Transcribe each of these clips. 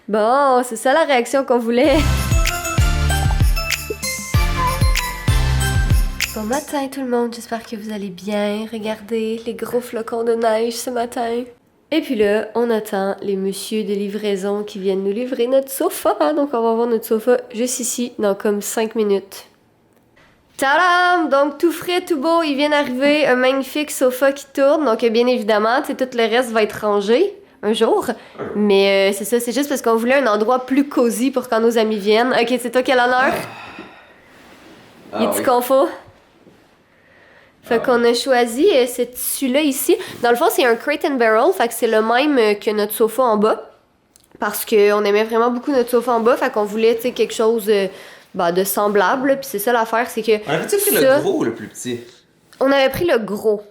Bon, c'est ça la réaction qu'on voulait. Bon matin tout le monde, j'espère que vous allez bien. Regardez les gros flocons de neige ce matin. Et puis là, on attend les messieurs de livraison qui viennent nous livrer notre sofa. Donc on va voir notre sofa juste ici dans comme 5 minutes. Tadam! Donc tout frais, tout beau, il vient d'arriver, un magnifique sofa qui tourne. Donc bien évidemment, tu sais, tout le reste va être rangé un jour. Mais c'est ça, c'est juste parce qu'on voulait un endroit plus cosy pour quand nos amis viennent. Ok, c'est toi qui as l'honneur? Ah, Y a-tu oui. confort? Fait qu'on a choisi ce tissu-là ici. Dans le fond, c'est un Crate and Barrel, fait que c'est le même que notre sofa en bas. Parce qu'on aimait vraiment beaucoup notre sofa en bas, fait qu'on voulait, tu sais, quelque chose de semblable. Puis c'est ça l'affaire, c'est que On avait-tu pris ça- le gros ou le plus petit? on avait pris le gros.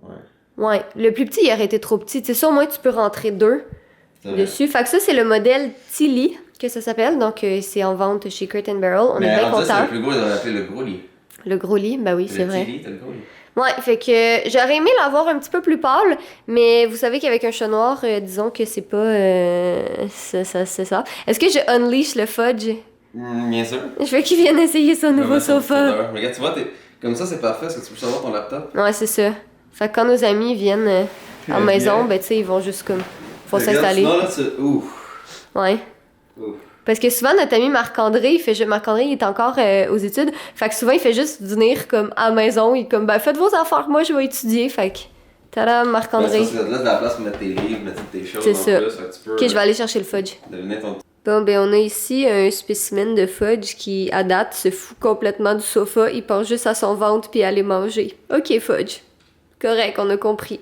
Ouais. Ouais. Le plus petit, il aurait été trop petit. Tu sais, ça, au moins, tu peux rentrer deux C'est vrai. dessus. Fait que ça, c'est le modèle Tilly, que ça s'appelle. Donc, c'est en vente chez Crate and Barrel. On est bien rendu là, c'est contents. le plus gros, ils auraient appelé le gros lit. Le gros lit, ben oui, c'est Le vrai. petit lit, t'as le gros lit. Ouais, fait que j'aurais aimé l'avoir un petit peu plus pâle, mais vous savez qu'avec un chat noir, disons que c'est pas... c'est ça. Est-ce que je unleash le fudge? Bien sûr. Je veux qu'il vienne essayer son nouveau sofa. Regarde, tu vois, comme ça, c'est parfait, parce que tu peux savoir ton laptop. Ouais, c'est ça. Fait que quand nos amis viennent à la maison, ben tu sais, ils vont juste comme... Faut Regarde, s'installer. sinon, là, tu... Ouf. Ouais. Ouf. Parce que souvent, notre ami Marc-André, Marc-André, il est encore aux études. Fait que souvent, il fait juste venir comme à la maison. Il est comme, ben faites vos affaires, moi je vais étudier. Fait que, tada, Marc-André. Là, c'est de la place pour mettre tes livres, mettre tes choses C'est en ça. plus, fait que tu peux Ok, je vais aller chercher le fudge. deviner ton... Bon, ben on a ici un spécimen de fudge qui, à date, se fout complètement du sofa. Il pense juste à son ventre puis à aller manger. Ok, fudge. Correct, on a compris.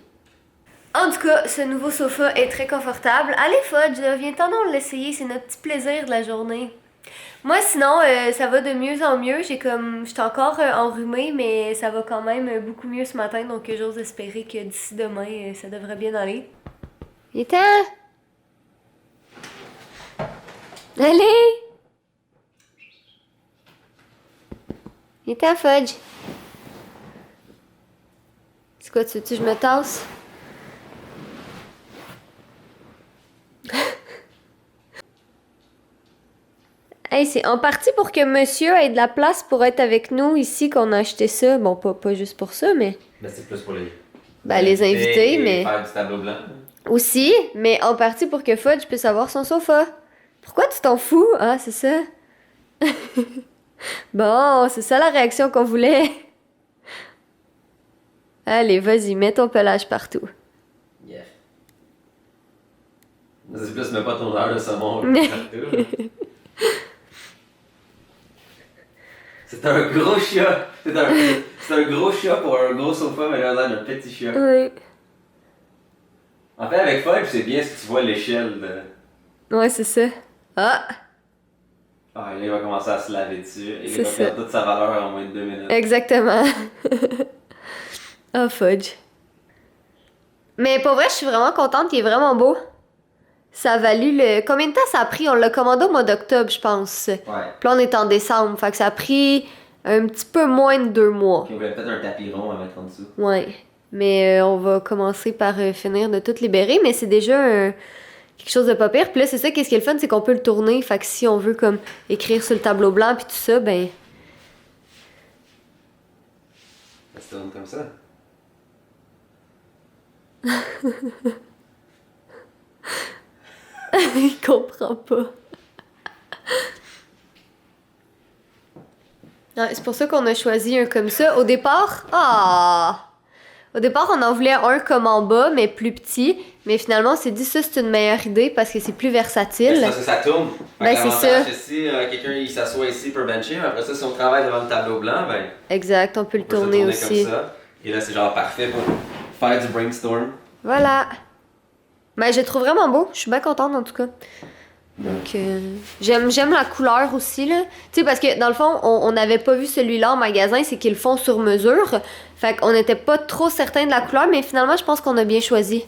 En tout cas, ce nouveau sofa est très confortable. Allez, fudge, viens-t'en donc l'essayer. C'est notre petit plaisir de la journée. Moi, sinon, ça va de mieux en mieux. J'étais encore enrhumée, mais ça va quand même beaucoup mieux ce matin. Donc, j'ose espérer que d'ici demain, ça devrait bien aller. Il est temps! Allez! Il est temps, fudge. C'est quoi, tu veux que je me tasse? Hey, c'est en partie pour que monsieur ait de la place pour être avec nous ici qu'on a acheté ça. Bon, pas juste pour ça, mais... Ben, c'est plus pour les... les invités, mais... faire du tableau blanc. Aussi, mais en partie pour que Fudge puisse avoir son sofa. Pourquoi tu t'en fous? Ah, c'est ça? Bon, c'est ça la réaction qu'on voulait. Allez, vas-y, mets ton pelage partout. Yeah. C'est plus, mets pas ton heure de saumon partout. C'est un gros chat. C'est un gros chat pour un gros sofa, mais là, on a un petit chat. Oui. En fait, avec Fudge, c'est bien si tu vois l'échelle de... Ouais, c'est ça. Ah, Ah, et là, il va commencer à se laver dessus. Et il C'est va ça. perdre toute sa valeur en moins de 2 minutes. exactement. Ah, Fudge. Mais pour vrai, je suis vraiment contente, il est vraiment beau. Ça a valu le... Combien de temps ça a pris? On l'a commandé au mois d'octobre, je pense. Ouais. Puis là, on est en décembre, fait que ça a pris un petit peu moins de 2 mois. Puis on voulait peut-être un tapis rond à mettre en dessous. Ouais. Mais on va commencer par finir de tout libérer, mais c'est déjà quelque chose de pas pire. Puis là, c'est ça, qu'est-ce qui est le fun, c'est qu'on peut le tourner. Fait que si on veut comme écrire sur le tableau blanc puis tout ça, ben... Ça se tourne comme ça. Il comprend pas. Ouais, c'est pour ça qu'on a choisi un comme ça. Au départ, au départ, on en voulait un comme en bas, mais plus petit. Mais finalement, on s'est dit ça, c'est une meilleure idée parce que c'est plus versatile. C'est parce que ça tourne. Fait Ben, que c'est l'avantage, ça. c'est si quelqu'un il s'assoit ici pour bencher, mais après ça, si on travaille devant le tableau blanc, ben, Exact, on peut on le peut se tourner aussi. comme ça. Et là, c'est genre parfait pour faire du brainstorm. Voilà. Mais je le trouve vraiment beau. Je suis bien contente en tout cas. Donc, j'aime la couleur aussi, là. Tu sais, parce que dans le fond, on n'avait pas vu celui-là en magasin, c'est qu'ils le font sur mesure. Fait qu'on n'était pas trop certain de la couleur, mais finalement, je pense qu'on a bien choisi.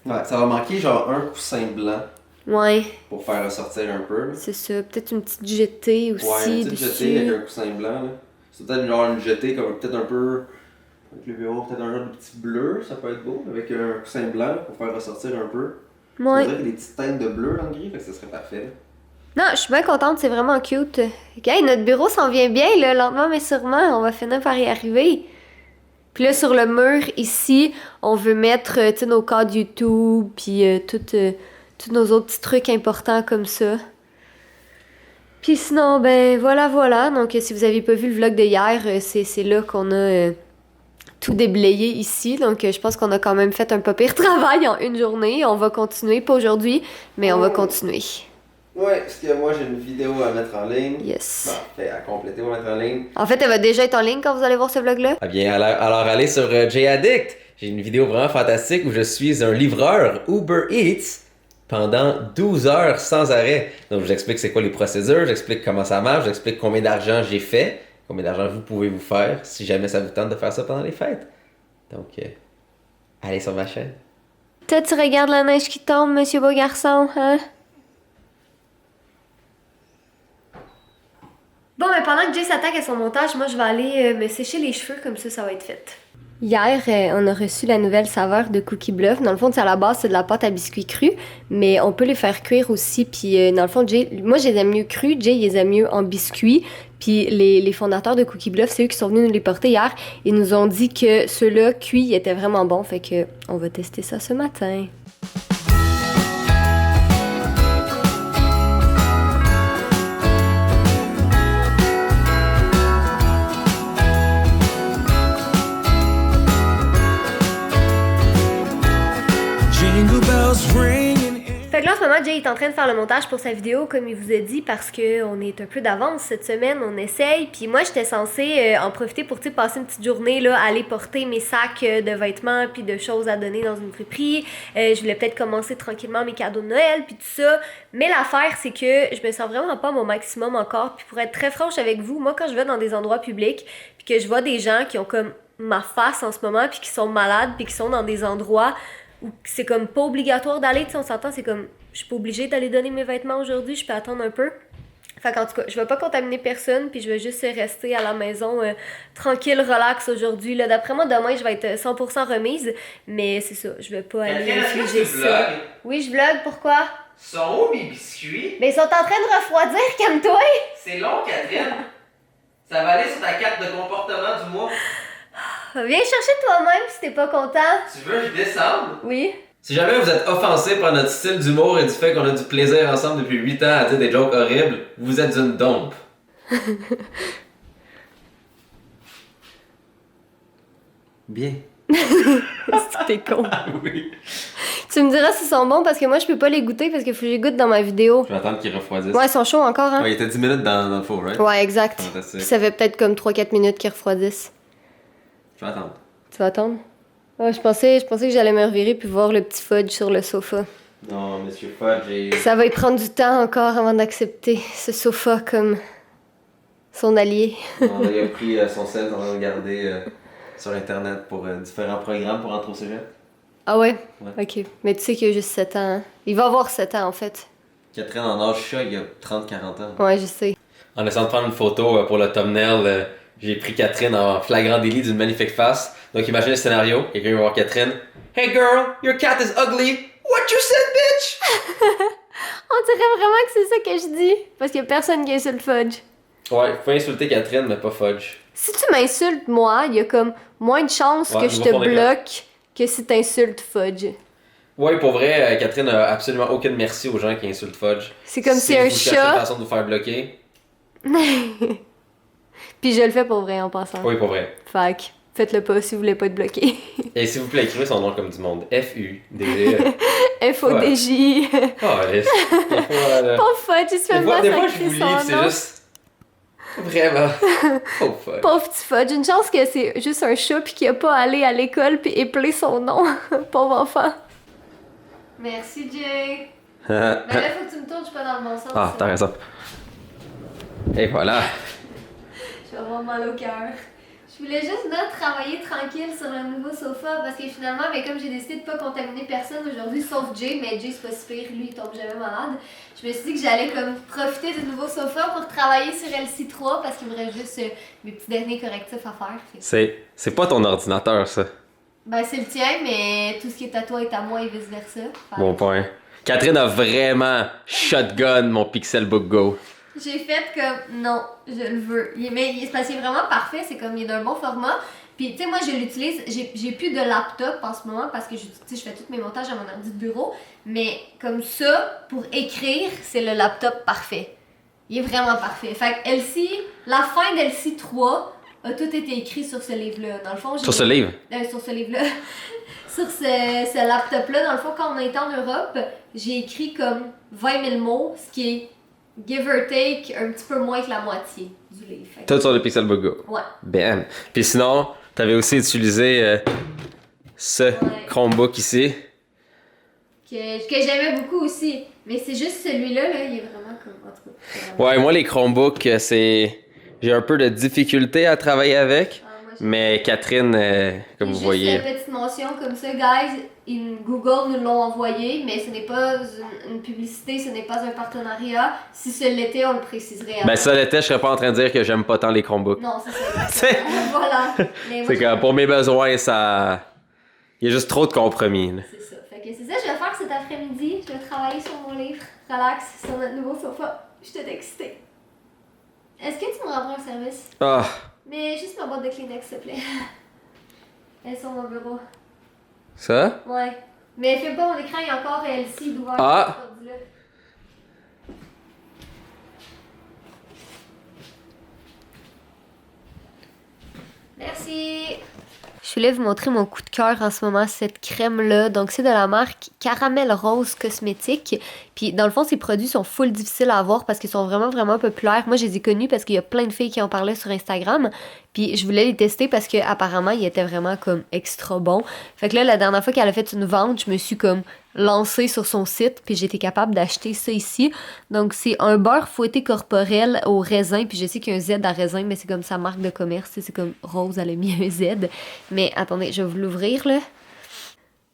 Ouais, ça va manquer genre un coussin blanc Ouais, pour faire ressortir un peu. Là. c'est ça. Peut-être une petite jetée aussi Ouais, une petite jetée avec dessus. un coussin blanc. Là. C'est peut-être genre une jetée comme peut-être un peu. Avec le bureau, peut-être un genre de petit bleu, ça peut être beau. Avec un coussin blanc pour faire ressortir un peu. Ouais. On dirait des petites teintes de bleu dans le gris, fait que ça serait parfait. Non, je suis bien contente, c'est vraiment cute. Hey, notre bureau s'en vient bien, là, lentement mais sûrement, on va finir par y arriver. Puis là, sur le mur, ici, on veut mettre, tu sais, nos codes YouTube, puis tous nos autres petits trucs importants comme ça. Puis sinon, ben, voilà. Donc, si vous avez pas vu le vlog de hier, c'est là qu'on a tout déblayé ici. Donc, je pense qu'on a quand même fait un pas pire travail en une journée. On va continuer, pas aujourd'hui, mais on va continuer. Ouais, parce que moi j'ai une vidéo à mettre en ligne. Yes. Parfait, à compléter, on va mettre en ligne. En fait, elle va déjà être en ligne quand vous allez voir ce vlog-là. Ah bien, alors allez sur J-Addict. J'ai une vidéo vraiment fantastique où je suis un livreur Uber Eats pendant 12 heures sans arrêt. Donc, je vous explique c'est quoi les procédures, j'explique comment ça marche, j'explique combien d'argent j'ai fait, combien d'argent vous pouvez vous faire si jamais ça vous tente de faire ça pendant les fêtes. Donc, allez sur ma chaîne. Toi, tu regardes la neige qui tombe, monsieur beau garçon, hein? Bon, mais pendant que Jay s'attaque à son montage, moi, je vais aller me sécher les cheveux, comme ça va être fait. Hier, on a reçu la nouvelle saveur de Cookie Bluff. Dans le fond, à la base, c'est de la pâte à biscuits crus, mais on peut les faire cuire aussi. Puis, dans le fond, Jay, moi, je les aime mieux crus. Jay, il les aime mieux en biscuits. Puis, les fondateurs de Cookie Bluff, c'est eux qui sont venus nous les porter hier. Ils nous ont dit que ceux-là, cuits, étaient vraiment bons. Fait que, on va tester ça ce matin. Fait que là, en ce moment, Jay est en train de faire le montage pour sa vidéo, comme il vous a dit, parce qu'on est un peu d'avance cette semaine, on essaye. Puis moi, j'étais censée en profiter pour passer une petite journée, là, aller porter mes sacs de vêtements puis de choses à donner dans une friperie. Je voulais peut-être commencer tranquillement mes cadeaux de Noël puis tout ça. Mais l'affaire, c'est que je me sens vraiment pas à mon maximum encore. Puis pour être très franche avec vous, moi, quand je vais dans des endroits publics puis que je vois des gens qui ont comme ma face en ce moment puis qui sont malades puis qui sont dans des endroits où c'est comme pas obligatoire d'aller, tu sais, on s'entend, c'est comme, je suis pas obligée d'aller donner mes vêtements aujourd'hui, je peux attendre un peu. Fait qu'en tout cas, je vais pas contaminer personne, puis je vais juste rester à la maison tranquille, relax aujourd'hui. Là, d'après moi, demain, je vais être 100% remise, mais c'est ça, je vais pas aller infliger ça. Oui, je vlog, pourquoi? Sont où mes biscuits? Mais ils sont en train de refroidir, calme-toi! C'est long, Catherine. Ça va aller sur ta carte de comportement du mois. Viens chercher toi-même si t'es pas content. Tu veux que je descende? Oui. Si jamais vous êtes offensé par notre style d'humour et du fait qu'on a du plaisir ensemble depuis 8 ans à dire des jokes horribles, vous êtes une dompe. Bien. C'est que t'es con. Oui. Tu me diras s'ils sont bons parce que moi je peux pas les goûter parce qu'il faut que je les goûte dans ma vidéo. Je vais attendre qu'ils refroidissent. Ouais, ils sont chauds encore, hein? Ouais, il était 10 minutes dans le four, right? Ouais, exact. Fantastique. Puis ça fait peut-être comme 3-4 minutes qu'ils refroidissent. Je vais attendre. Tu vas attendre? Ouais, je pensais que j'allais me revirer puis voir le petit fudge sur le sofa. Non, monsieur Fudge, j'ai... Ça va y prendre du temps encore avant d'accepter ce sofa comme son allié. Non, il a pris son sel en train de regarder sur internet pour différents programmes pour rentrer au cégep. Ah ouais? Ouais. Ok. Mais tu sais qu'il a juste 7 ans. Hein? Il va avoir 7 ans en fait. Catherine en âge chat, il a 30-40 ans. Ouais, je sais. En essayant de prendre une photo pour le thumbnail, j'ai pris Catherine en flagrant délit d'une magnifique face. Donc imaginez le scénario, quelqu'un va voir Catherine. Hey girl, your cat is ugly. What you said, bitch? On dirait vraiment que c'est ça que je dis. Parce qu'il y a personne qui insulte Fudge. Ouais, faut insulter Catherine, mais pas Fudge. Si tu m'insultes, moi, il y a comme moins de chances Ouais, que je je te me fais bloque que si t'insultes Fudge. Ouais, pour vrai, Catherine a absolument aucune merci aux gens qui insultent Fudge. C'est comme si un vous cherchez une chat. façon de vous faire bloquer. Puis je le fais pour vrai en passant. Oui, pour vrai. Fait que faites-le pas si vous voulez pas être bloqué. Et s'il vous plaît, écrivez son nom comme du monde. F-U-D-E. FODJ. Oh, laisse. Voilà. Pauvre Fudge, il se fait Des fois, je massacrer vous lis, son c'est nom. juste. Vraiment. Oh, fuck. Pauvre petit Fudge, une chance que c'est juste un chat pis qu'il a pas allé à l'école pis épeler son nom. Pauvre enfant. Merci Jay. Ben là, faut que tu me tournes, je suis pas dans le bon sens. Ah, t'as raison. Et voilà. Je vais avoir mal au cœur. Je voulais juste là travailler tranquille sur le nouveau sofa parce que finalement, ben, comme j'ai décidé de pas contaminer personne aujourd'hui, sauf Jay, mais Jay c'est pas si pire, lui il tombe jamais malade. Je me suis dit que j'allais comme profiter du nouveau sofa pour travailler sur LC3 parce qu'il me reste juste mes petits derniers correctifs à faire. C'est pas ton ordinateur, ça. Ben c'est le tien, mais tout ce qui est à toi est à moi et vice versa. Bon point. Catherine a vraiment shotgun mon Pixelbook Go. J'ai fait comme, non, je le veux. Mais c'est parce qu'il est vraiment parfait, c'est comme, il est d'un bon format. Puis, tu sais, moi, je l'utilise, j'ai plus de laptop en ce moment parce que je fais tous mes montages à mon ordi de bureau. Mais comme ça, pour écrire, c'est le laptop parfait. Il est vraiment parfait. Fait que Elsie, la fin d'Elsie 3 a tout été écrit sur ce livre-là. Dans le fond, Sur ce livre? Sur ce livre-là. Sur ce laptop-là, dans le fond, quand on a été en Europe, j'ai écrit comme 20 000 mots, ce qui est give or take un petit peu moins que la moitié du livre. Tout sur le Pixelbook Go. Ouais. Bam. Puis sinon, t'avais aussi utilisé ce Chromebook ici. Que j'aimais beaucoup aussi. Mais c'est juste celui-là, là, il est vraiment comme. En tout cas, Ouais, moi les Chromebooks, j'ai un peu de difficulté à travailler avec. Mais Catherine, comme vous voyez. Juste une petite mention comme ça, guys. Google nous l'ont envoyé, mais ce n'est pas une publicité, ce n'est pas un partenariat. Si ce l'était, on le préciserait. Ben, si ça l'était, je serais pas en train de dire que j'aime pas tant les Chromebooks. Non, c'est ça. Voilà. C'est que pour mes besoins, ça. Il y a juste trop de compromis. Là. C'est ça. Fait que c'est ça que je vais faire cet après-midi. Je vais travailler sur mon livre. Relax, sur notre nouveau sofa. Je suis toute excitée. Est-ce que tu me rendras un service? Ah. Mais juste ma boîte de Kleenex, s'il te plaît. Elle est sur mon bureau. Ça? Ouais. Mais fais pas mon écran, il y a encore LC d'ouvert. Ah! Merci! Je voulais vous montrer mon coup de cœur en ce moment, cette crème-là. Donc, c'est de la marque Caramel Rose Cosmétique. Puis, dans le fond, ces produits sont full difficiles à avoir parce qu'ils sont vraiment, vraiment populaires. Moi, je les ai connus parce qu'il y a plein de filles qui en parlaient sur Instagram. Puis, je voulais les tester parce qu'apparemment, ils étaient vraiment comme extra bons. Fait que là, la dernière fois qu'elle a fait une vente, je me suis comme lancée sur son site. Puis, j'ai été capable d'acheter ça ici. Donc, c'est un beurre fouetté corporel au raisin. Puis, je sais qu'il y a un Z à raisin, mais c'est comme sa marque de commerce. C'est comme Rose, elle a mis un Z. Mais attendez, je vais vous l'ouvrir là.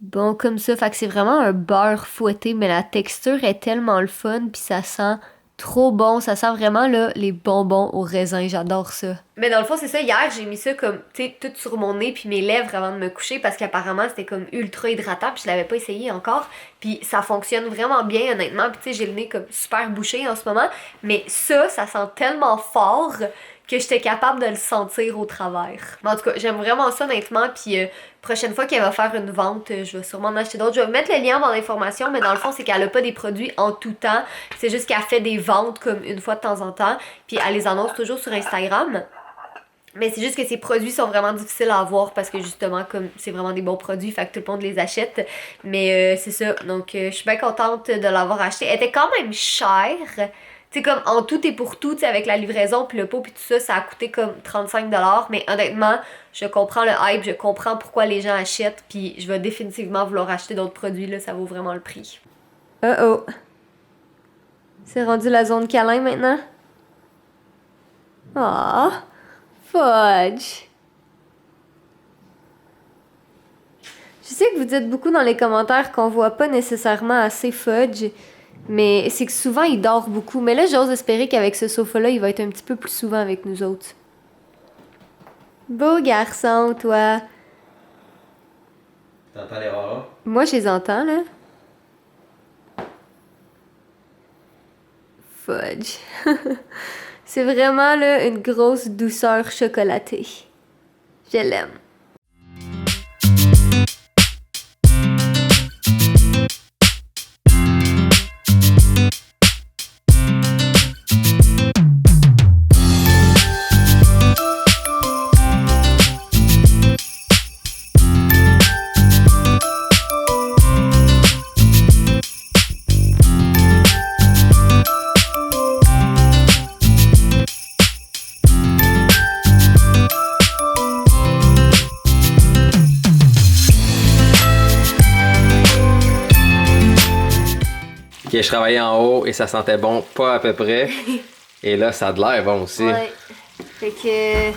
Bon, comme ça, fait que c'est vraiment un beurre fouetté, mais la texture est tellement le fun, puis ça sent trop bon. Ça sent vraiment là, les bonbons au raisin, j'adore ça. Mais dans le fond, c'est ça, hier, j'ai mis ça comme, tu sais, tout sur mon nez puis mes lèvres avant de me coucher parce qu'apparemment, c'était comme ultra hydratant puis je l'avais pas essayé encore. Puis ça fonctionne vraiment bien, honnêtement. Puis tu sais, j'ai le nez comme super bouché en ce moment. Mais ça sent tellement fort que j'étais capable de le sentir au travers. Mais en tout cas, j'aime vraiment ça, honnêtement. Puis prochaine fois qu'elle va faire une vente, je vais sûrement en acheter d'autres. Je vais mettre le lien dans l'information, mais dans le fond, c'est qu'elle a pas des produits en tout temps. C'est juste qu'elle fait des ventes comme une fois de temps en temps. Puis elle les annonce toujours sur Instagram. Mais c'est juste que ces produits sont vraiment difficiles à avoir parce que justement, comme c'est vraiment des bons produits, fait que tout le monde les achète. Mais c'est ça. Donc, je suis bien contente de l'avoir acheté. Elle était quand même chère. Tu sais, comme en tout et pour tout, tu sais, avec la livraison puis le pot puis tout ça, ça a coûté comme 35$. Mais honnêtement, je comprends le hype, je comprends pourquoi les gens achètent. Puis je vais définitivement vouloir acheter d'autres produits, là, ça vaut vraiment le prix. Oh. C'est rendu la zone câlin maintenant? Ah. Fudge. Je sais que vous dites beaucoup dans les commentaires qu'on voit pas nécessairement assez Fudge, mais c'est que souvent il dort beaucoup. Mais là, j'ose espérer qu'avec ce sofa-là, il va être un petit peu plus souvent avec nous autres. Beau garçon, toi. T'entends les rares? Moi, je les entends, là. Fudge. C'est vraiment là une grosse douceur chocolatée. Je l'aime. Ok, je travaillais en haut et ça sentait bon, pas à peu près. Et là, ça a de l'air bon aussi. Ouais. Fait que.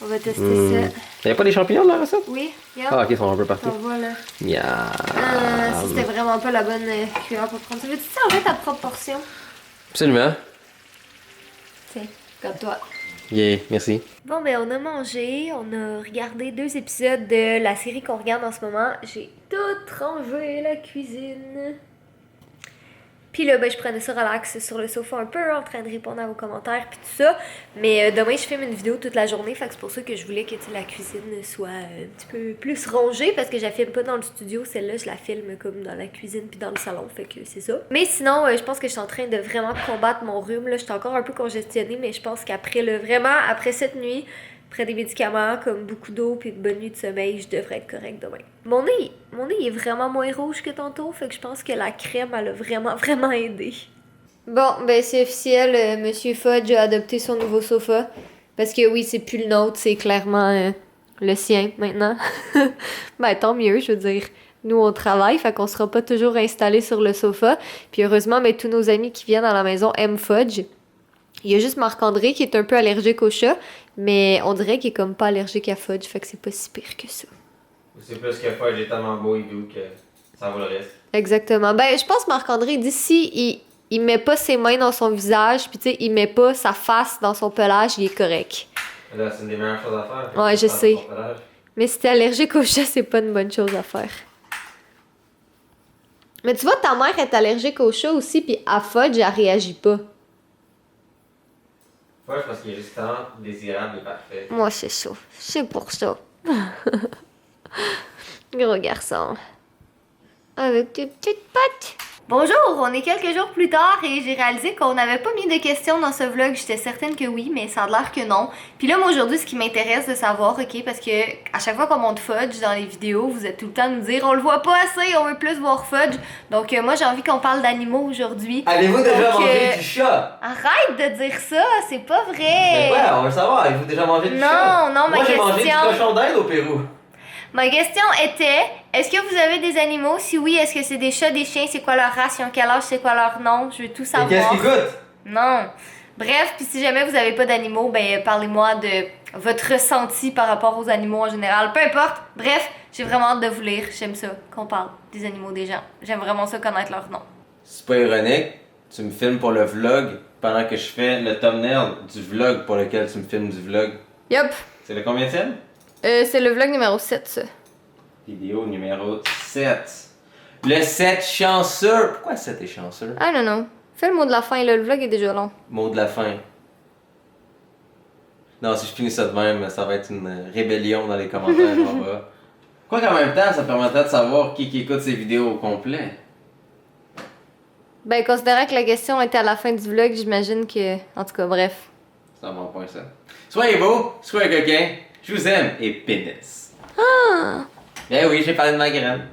On va tester ça. Y'avait pas des champignons dans la recette? Oui, regarde. Ah, ok, ils sont un peu partout. On voit là. Miam. Ça, c'était vraiment pas la bonne cuillère pour prendre ça. Veux-tu servir ta propre portion? Absolument. Tiens, comme toi. Yeah, merci. Bon, ben, on a mangé, on a regardé 2 épisodes de la série qu'on regarde en ce moment. J'ai tout rangé la cuisine. Puis là, ben, je prenais ça relax sur le sofa un peu, en train de répondre à vos commentaires, puis tout ça. Mais demain, je filme une vidéo toute la journée, fait que c'est pour ça que je voulais que la cuisine soit un petit peu plus rangée, parce que je la filme pas dans le studio, celle-là, je la filme comme dans la cuisine puis dans le salon, fait que c'est ça. Mais sinon, je pense que je suis en train de vraiment combattre mon rhume, là. Je suis encore un peu congestionnée, mais je pense qu'après, vraiment, après cette nuit, après des médicaments comme beaucoup d'eau puis de bonne nuit de sommeil, je devrais être correcte demain. Mon nez est vraiment moins rouge que tantôt, fait que je pense que la crème, elle a vraiment aidé. Bon, ben c'est officiel, Monsieur Fudge a adopté son nouveau sofa. Parce que oui, c'est plus le nôtre, c'est clairement le sien maintenant. Ben tant mieux, je veux dire. Nous, on travaille, fait qu'on sera pas toujours installés sur le sofa. Puis heureusement, ben, tous nos amis qui viennent à la maison aiment Fudge. Il y a juste Marc-André qui est un peu allergique au chat, mais on dirait qu'il est comme pas allergique à Fudge, fait que c'est pas si pire que ça. C'est plus que Fudge est tellement beau et doux que ça vaut le risque. Exactement. Ben, je pense Marc-André, d'ici, il met pas ses mains dans son visage, puis tu sais, il met pas sa face dans son pelage, il est correct. Là, c'est une des meilleures choses à faire. Ouais, je sais. Mais si t'es allergique au chat, c'est pas une bonne chose à faire. Mais tu vois, ta mère est allergique au chat aussi, puis à Fudge, elle réagit pas. Fudge, parce qu'il est juste tellement désirable et parfait. Moi, c'est ça. C'est pour ça. Gros garçon. Avec tes petites pattes. Bonjour, on est quelques jours plus tard et j'ai réalisé qu'on n'avait pas mis de questions dans ce vlog. J'étais certaine que oui, mais ça a l'air que non. Puis là, moi, aujourd'hui, ce qui m'intéresse de savoir, ok, parce que à chaque fois qu'on monte Fudge dans les vidéos, vous êtes tout le temps à nous dire on le voit pas assez, on veut plus voir Fudge. Donc, moi, j'ai envie qu'on parle d'animaux aujourd'hui. Avez-vous déjà mangé du chat? Arrête de dire ça, c'est pas vrai. Mais ouais, on veut savoir, avez-vous déjà mangé du chat? Non, Moi, j'ai mangé du cochon d'Inde au Pérou. Ma question était, est-ce que vous avez des animaux? Si oui, est-ce que c'est des chats, des chiens? C'est quoi leur race? Ils ont quel âge? C'est quoi leur nom? Je veux tout savoir. Et qu'est-ce qu'ils goûtent? Non. Bref, puis si jamais vous avez pas d'animaux, ben parlez-moi de votre ressenti par rapport aux animaux en général. Peu importe. Bref, j'ai vraiment hâte de vous lire. J'aime ça, qu'on parle des animaux des gens. J'aime vraiment ça, connaître leur nom. C'est pas ironique, tu me filmes pour le vlog pendant que je fais le thumbnail du vlog pour lequel tu me filmes du vlog. Yup. C'est le combienième? C'est le vlog numéro 7, ça. Vidéo numéro 7. Le 7 chanceux. Pourquoi 7 est chanceux? Ah non, non. Fais le mot de la fin, là. Le vlog est déjà long. Mot de la fin. Non, si je finis ça de même, ça va être une rébellion dans les commentaires en bas. Quoi qu'en même temps, ça permettrait de savoir qui écoute ces vidéos au complet. Ben, considérant que la question était à la fin du vlog, j'imagine que... En tout cas, bref. C'est un bon point, ça. Soyez beaux, soyez coquins, je vous aime et pénis. Ah! Eh oui, j'ai parlé de ma graine.